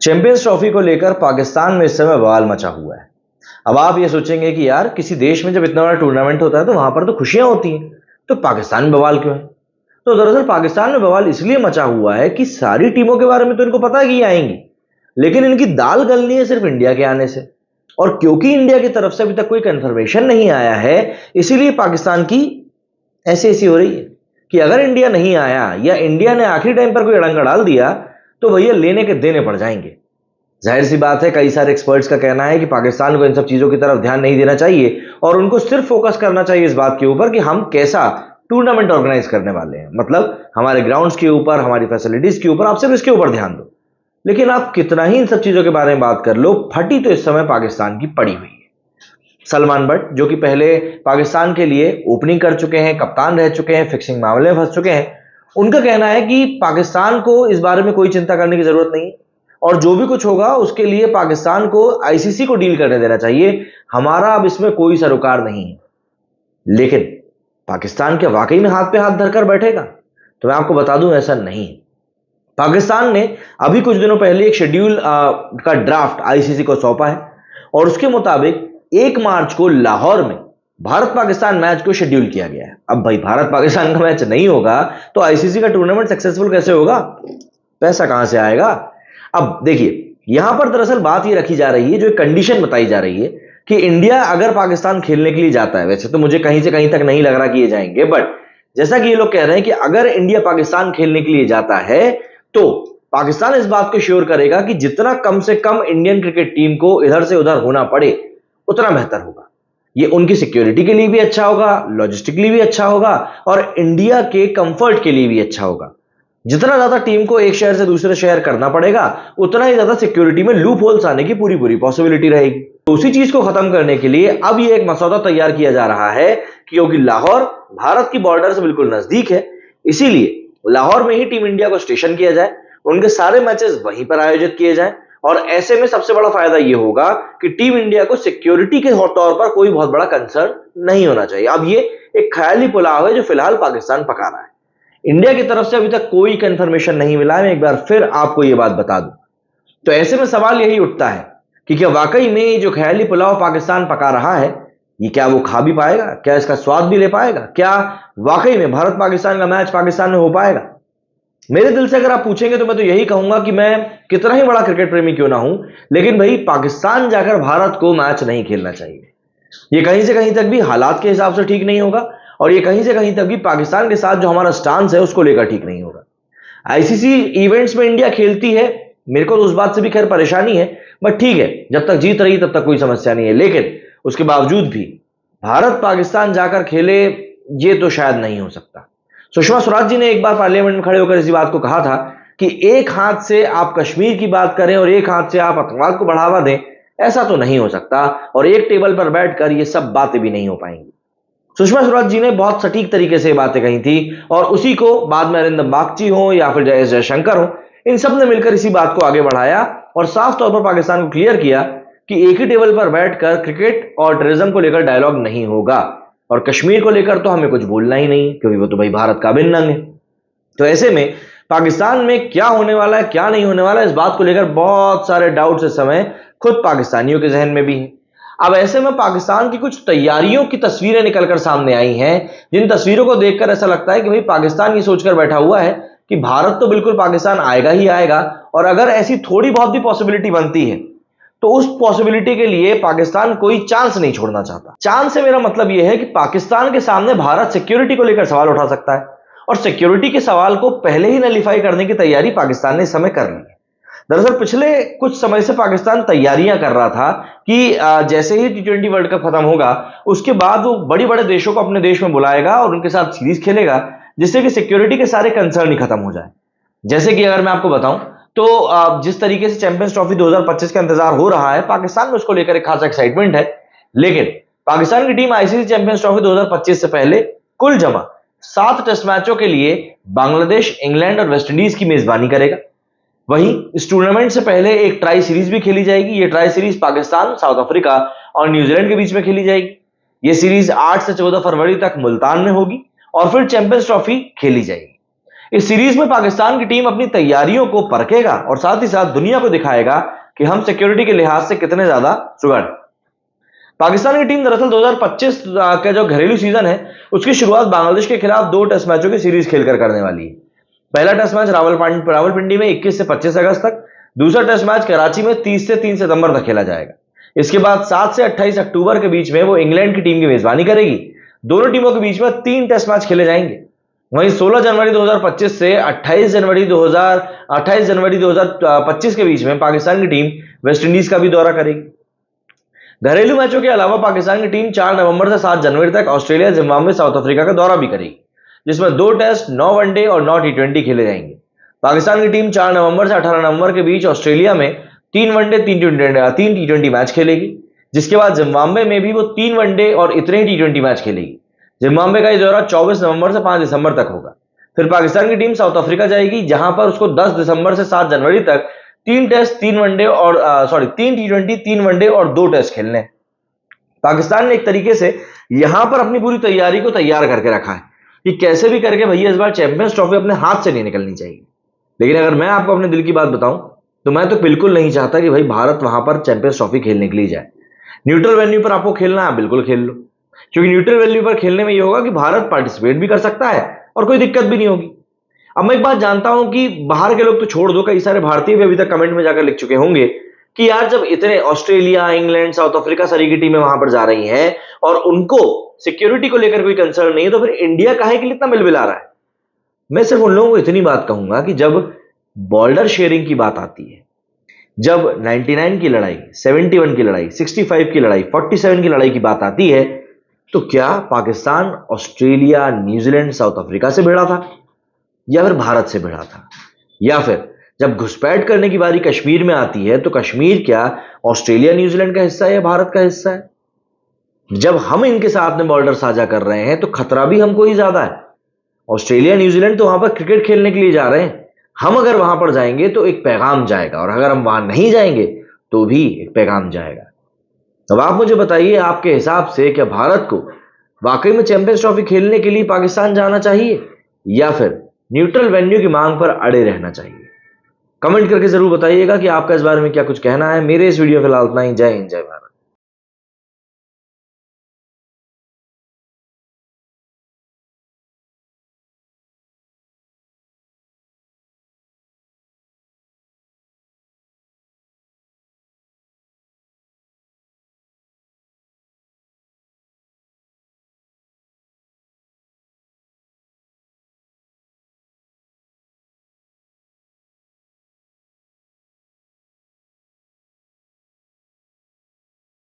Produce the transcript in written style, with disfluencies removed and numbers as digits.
Champions trophy को लेकर पाकिस्तान में इस समय बवाल मचा हुआ है। अब आप ये सोचेंगे कि यार किसी देश में जब इतना बड़ा टूर्नामेंट होता है तो वहां पर तो खुशियां होती हैं, तो पाकिस्तान में बवाल क्यों है? तो दरअसल पाकिस्तान में बवाल इसलिए मचा हुआ है कि सारी टीमों के बारे में तो इनको पता है कि ये आएंगी, लेकिन इनकी दाल गलनी है सिर्फ इंडिया के आने से। और क्योंकि इंडिया की तरफ से अभी तक कोई कंफर्मेशन नहीं आया है, इसीलिए पाकिस्तान की ऐसी ऐसी हो रही है कि अगर इंडिया नहीं आया या इंडिया ने आखिरी टाइम पर कोई अड़ंगा डाल दिया तो भैया लेने के देने पड़ जाएंगे। जाहिर सी बात है, कई सारे एक्सपर्ट्स का कहना है कि पाकिस्तान को इन सब चीजों की तरफ ध्यान नहीं देना चाहिए और उनको सिर्फ फोकस करना चाहिए इस बात के ऊपर कि हम कैसा टूर्नामेंट ऑर्गेनाइज करने वाले हैं, मतलब हमारे ग्राउंड्स के ऊपर, हमारी फैसिलिटीज के ऊपर, आप सिर्फ इसके ऊपर ध्यान दो। लेकिन आप कितना ही इन सब चीजों के बारे में बात कर लो, फटी तो इस समय पाकिस्तान की पड़ी हुई है। सलमान बट, जो कि पहले पाकिस्तान के लिए ओपनिंग कर चुके हैं, कप्तान रह चुके हैं, फिक्सिंग मामले में फंस चुके हैं, उनका कहना है कि पाकिस्तान को इस बारे में कोई चिंता करने की जरूरत नहीं है और जो भी कुछ होगा उसके लिए पाकिस्तान को आईसीसी को डील करने देना चाहिए, हमारा अब इसमें कोई सरोकार नहीं है। लेकिन पाकिस्तान क्या वाकई में हाथ पे हाथ धरकर बैठेगा? तो मैं आपको बता दूं, ऐसा नहीं है। पाकिस्तान ने अभी कुछ दिनों पहले एक शेड्यूल का ड्राफ्ट आईसीसी को सौंपा है और उसके मुताबिक 1 मार्च को लाहौर में भारत पाकिस्तान मैच को शेड्यूल किया गया है। अब भाई भारत पाकिस्तान का मैच नहीं होगा तो आईसीसी का टूर्नामेंट सक्सेसफुल कैसे होगा? पैसा कहां से आएगा? अब देखिए, यहां पर दरअसल बात ये रखी जा रही है, जो एक कंडीशन बताई जा रही है कि इंडिया अगर पाकिस्तान खेलने के लिए जाता है, वैसे तो मुझे कहीं से कहीं तक नहीं लग रहा कि ये जाएंगे, बट जैसा कि ये लोग कह रहे हैं कि अगर इंडिया पाकिस्तान खेलने के लिए जाता है तो पाकिस्तान इस बात को श्योर करेगा कि जितना कम से कम इंडियन क्रिकेट टीम को इधर से उधर होना पड़े उतना बेहतर होगा। ये उनकी सिक्योरिटी के लिए भी अच्छा होगा, लॉजिस्टिकली भी अच्छा होगा और इंडिया के कंफर्ट के लिए भी अच्छा होगा। जितना ज्यादा टीम को एक शहर से दूसरे शहर करना पड़ेगा उतना ही ज्यादा सिक्योरिटी में लूप होल्स आने की पूरी पूरी पॉसिबिलिटी रहेगी। तो उसी चीज को खत्म करने के लिए अब ये एक मसौदा तैयार किया जा रहा है, क्योंकि लाहौर भारत की बॉर्डर से बिल्कुल नजदीक है, इसीलिए लाहौर में ही टीम इंडिया को स्टेशन किया जाए, उनके सारे मैचेस वहीं पर आयोजित किए जाएं और ऐसे में सबसे बड़ा फायदा यह होगा कि टीम इंडिया को सिक्योरिटी के तौर पर कोई बहुत बड़ा कंसर्न नहीं होना चाहिए। अब ये एक ख्याली पुलाव है जो फिलहाल पाकिस्तान पका रहा है। इंडिया की तरफ से अभी तक कोई कंफर्मेशन नहीं मिला है, मैं एक बार फिर आपको यह बात बता दूं। तो ऐसे में सवाल यही उठता है कि क्या वाकई में जो ख्याली पुलाव पाकिस्तान पका रहा है, ये क्या वो खा भी पाएगा? क्या इसका स्वाद भी ले पाएगा? क्या वाकई में भारत पाकिस्तान का मैच पाकिस्तान में हो पाएगा? मेरे दिल से अगर आप पूछेंगे तो मैं तो यही कहूंगा कि मैं कितना ही बड़ा क्रिकेट प्रेमी क्यों ना हूं, लेकिन भाई पाकिस्तान जाकर भारत को मैच नहीं खेलना चाहिए। ये कहीं से कहीं तक भी हालात के हिसाब से ठीक नहीं होगा और ये कहीं से कहीं तक भी पाकिस्तान के साथ जो हमारा स्टांस है उसको लेकर ठीक नहीं होगा। आईसीसी इवेंट्स में इंडिया खेलती है, मेरे को तो उस बात से भी खैर परेशानी है, बट ठीक है, जब तक जीत रही तब तक कोई समस्या नहीं है। लेकिन उसके बावजूद भी भारत पाकिस्तान जाकर खेले, ये तो शायद नहीं हो सकता। सुषमा स्वराज जी ने एक बार पार्लियामेंट में खड़े होकर इसी बात को कहा था कि एक हाथ से आप कश्मीर की बात करें और एक हाथ से आप आतंकवाद को बढ़ावा दें, ऐसा तो नहीं हो सकता और एक टेबल पर बैठकर ये सब बातें भी नहीं हो पाएंगी। सुषमा स्वराज जी ने बहुत सटीक तरीके से बातें कही थी और उसी को बाद में अरिंदम बागची हो या फिर जयशंकर हो, इन सब ने मिलकर इसी बात को आगे बढ़ाया और साफ तौर पर पाकिस्तान को क्लियर किया कि एक ही टेबल पर बैठकर क्रिकेट और टेररिज्म को लेकर डायलॉग नहीं होगा और कश्मीर को लेकर तो हमें कुछ बोलना ही नहीं, क्योंकि वो तो भाई भारत का अभिन्न अंग है। तो ऐसे में पाकिस्तान में क्या होने वाला है, क्या नहीं होने वाला है, इस बात को लेकर बहुत सारे डाउट्स इस समय खुद पाकिस्तानियों के जहन में भी हैं। अब ऐसे में पाकिस्तान की कुछ तैयारियों की तस्वीरें निकलकर सामने आई हैं, जिन तस्वीरों को देखकर ऐसा लगता है कि भाई पाकिस्तान ये सोचकर बैठा हुआ है कि भारत तो बिल्कुल पाकिस्तान आएगा ही आएगा और अगर ऐसी थोड़ी बहुत भी पॉसिबिलिटी बनती है तो उस पॉसिबिलिटी के लिए पाकिस्तान कोई चांस नहीं छोड़ना चाहता। चांस से मेरा मतलब यह है कि पाकिस्तान के सामने भारत सिक्योरिटी को लेकर सवाल उठा सकता है और सिक्योरिटी के सवाल को पहले ही नलीफाई करने की तैयारी पाकिस्तान ने इस समय कर ली है। दरअसल पिछले कुछ समय से पाकिस्तान तैयारियां कर रहा था कि जैसे ही T20 वर्ल्ड कप खत्म होगा उसके बाद वो बड़े बड़े देशों को अपने देश में बुलाएगा और उनके साथ सीरीज खेलेगा, जिससे कि सिक्योरिटी के सारे कंसर्न ही खत्म हो जाए। जैसे कि अगर मैं आपको बताऊं तो जिस तरीके से चैंपियंस ट्रॉफी 2025 का इंतजार हो रहा है, पाकिस्तान में उसको लेकर एक खासा एक्साइटमेंट है। लेकिन पाकिस्तान की टीम आईसीसी चैंपियंस ट्रॉफी 2025 से पहले कुल जमा 7 टेस्ट मैचों के लिए बांग्लादेश, इंग्लैंड और वेस्टइंडीज की मेजबानी करेगा। वहीं इस टूर्नामेंट से पहले एक ट्राई सीरीज भी खेली जाएगी। ये tri series Pakistan, south Africa और न्यूजीलैंड के बीच में खेली जाएगी। ये सीरीज 8 से 14 फरवरी तक मुल्तान में होगी और फिर चैंपियंस ट्रॉफी खेली जाएगी। इस सीरीज में पाकिस्तान की टीम अपनी तैयारियों को परखेगा और साथ ही साथ दुनिया को दिखाएगा कि हम सिक्योरिटी के लिहाज से कितने ज्यादा सुगढ़। पाकिस्तान की टीम दरअसल 2025 का जो घरेलू सीजन है उसकी शुरुआत बांग्लादेश के खिलाफ 2 टेस्ट मैचों की सीरीज खेलकर करने वाली है। पहला टेस्ट मैच रावलपिंडी में 21 से 25 अगस्त तक, दूसरा टेस्ट मैच कराची में 30 से 3 सितंबर तक खेला जाएगा। इसके बाद 7 से 28 अक्टूबर के बीच में वो इंग्लैंड की टीम की मेजबानी करेगी। दोनों टीमों के बीच में 3 टेस्ट मैच खेले जाएंगे। वहीं 16 जनवरी 2025 से 28 जनवरी 2025 के बीच में पाकिस्तान की टीम वेस्टइंडीज का भी दौरा करेगी। घरेलू मैचों के अलावा पाकिस्तान की टीम 4 नवंबर से 7 जनवरी तक ऑस्ट्रेलिया, जिम्बाब्वे, साउथ अफ्रीका का दौरा भी करेगी, जिसमें 2 टेस्ट, 9 वनडे और 9 टी20 खेले जाएंगे। पाकिस्तान की टीम 4 नवंबर से 18 नवंबर के बीच ऑस्ट्रेलिया में 3 वनडे, 3 टी20 मैच खेलेगी, जिसके बाद जिम्बाब्वे में भी वो 3 वनडे और इतने ही टी20 मैच खेलेगी। जिम्बाब्वे का यह दौरा 24 नवंबर से 5 दिसंबर तक होगा। फिर पाकिस्तान की टीम साउथ अफ्रीका जाएगी, जहां पर उसको 10 दिसंबर से 7 जनवरी तक 3 टेस्ट, 3 वनडे और 3 टी20, 3 वनडे और 2 टेस्ट खेलने हैं। पाकिस्तान ने एक तरीके से यहां पर अपनी पूरी तैयारी को तैयार करके रखा है कि कैसे भी करके भैया इस बार चैंपियंस ट्रॉफी अपने हाथ से नहीं निकलनी चाहिए। लेकिन अगर मैं आपको अपने दिल की बात बताऊं तो मैं तो बिल्कुल नहीं चाहता कि भाई भारत वहां पर चैंपियंस ट्रॉफी खेलने के लिए जाए। न्यूट्रल वेन्यू पर आपको खेलना है, बिल्कुल खेल लो, क्योंकि न्यूट्रल वेन्यू पर खेलने में यह होगा कि भारत पार्टिसिपेट भी कर सकता है और कोई दिक्कत भी नहीं होगी। अब मैं एक बात जानता हूं कि बाहर के लोग तो छोड़ दो, कई सारे भारतीय भी अभी तक कमेंट में जाकर लिख चुके होंगे कि यार जब इतने ऑस्ट्रेलिया, इंग्लैंड, साउथ अफ्रीका सारी की टीमें वहां पर जा रही हैं और उनको सिक्योरिटी को लेकर कोई कंसर्न नहीं है, तो फिर इंडिया काहे के लिए इतना मिलमिला रहा है। मैं सिर्फ उन लोगों को इतनी बात कहूंगा कि जब बॉर्डर शेयरिंग की बात आती है, जब 99 की लड़ाई, 71 की लड़ाई, 65 की लड़ाई, 47 की लड़ाई की बात आती है, तो क्या Pakistan Australia, New Zealand, south Africa से भिड़ा था या फिर भारत से भिड़ा था? या फिर जब घुसपैठ करने की बारी कश्मीर में आती है तो कश्मीर क्या ऑस्ट्रेलिया, न्यूजीलैंड का हिस्सा है या भारत का हिस्सा है? जब हम इनके साथ में बॉर्डर साझा कर रहे हैं तो खतरा भी हमको ही ज्यादा है। ऑस्ट्रेलिया, न्यूजीलैंड तो वहां पर क्रिकेट खेलने के लिए जा रहे हैं, हम अगर वहां पर जाएंगे तो एक पैगाम जाएगा, और अगर हम वहां नहीं जाएंगे तो भी एक पैगाम जाएगा। अब आप मुझे बताइए, आपके हिसाब से क्या भारत को वाकई में चैंपियंस ट्रॉफी खेलने के लिए पाकिस्तान जाना चाहिए या फिर न्यूट्रल वेन्यू की मांग पर अड़े रहना चाहिए? कमेंट करके जरूर बताइएगा कि आपका इस बारे में क्या कुछ कहना है। मेरे इस वीडियो फिलहाल इतना ही। जय हिंद, जय भारत।